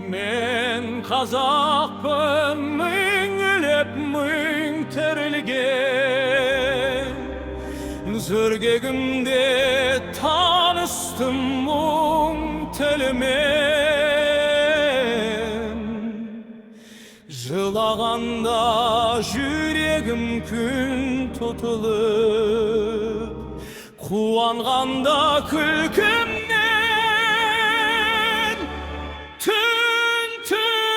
Men Kazakpın, müңілеп müң terilgen. Zörgegimde tanıştım muң telemen. Жылағанда жүрегім күн тұтылып, қуанғанда күлкімнен түн түрілген.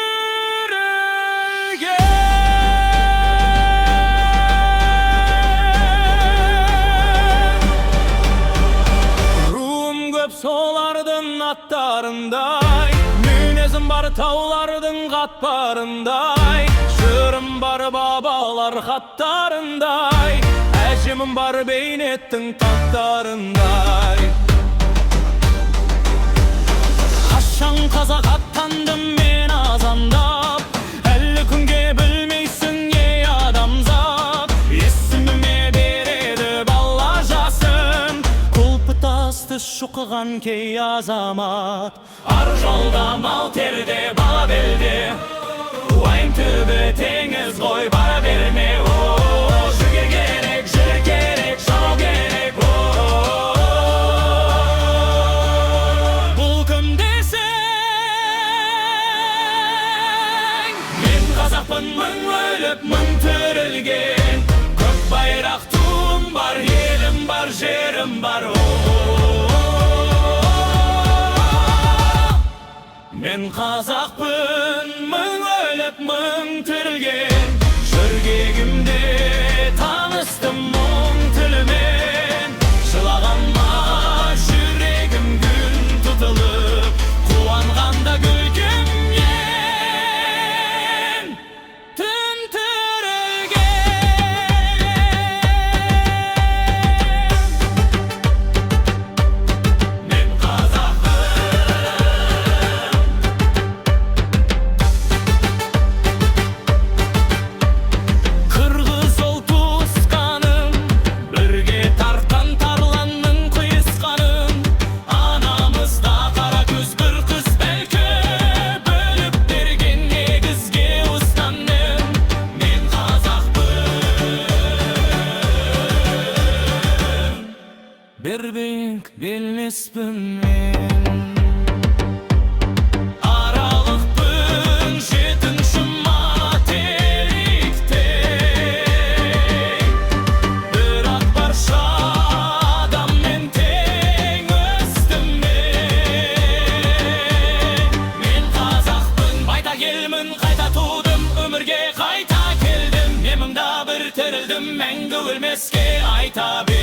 Руым көп солардың аттарындай, мінезім бар таулардың қатпарындай, жырым бар бабалар хаттарындай, әжемім бар бейнеттің тақтарындай. Қашан қазақ аттандым мен азандап, әлі күнге білмейсің ей адамзат. Есіміме береді бала жасым, құлпытасты шұқыған кей азамат. Ар жолда мал терде, бала белде, уайым түбі теңіз ғой, бара берме. Жүге керек, жыр керек, жау керек. Бұл кім десең, мен қазақпын, мың өліп, мың тірілген. Көк байрақ туым бар, елім бар, жерім бар. Мен қазақпын, мың өліп, мың тірілген. Жүргегімде таныстым мұң тілімен. Жылағанма жүрегім күн тұтылып, қуанғанда күлкімнен түн түрілген. Мен Бербек белеспін мен, аралықпын жетінші материктей. Бірақ барша адаммен тең өстіммен. Мен қазақпын, байтақ елмін, қайта тудым, өмірге қайта келдім. Емімда бір тірілдім, мәңгі өлмеске айта бер.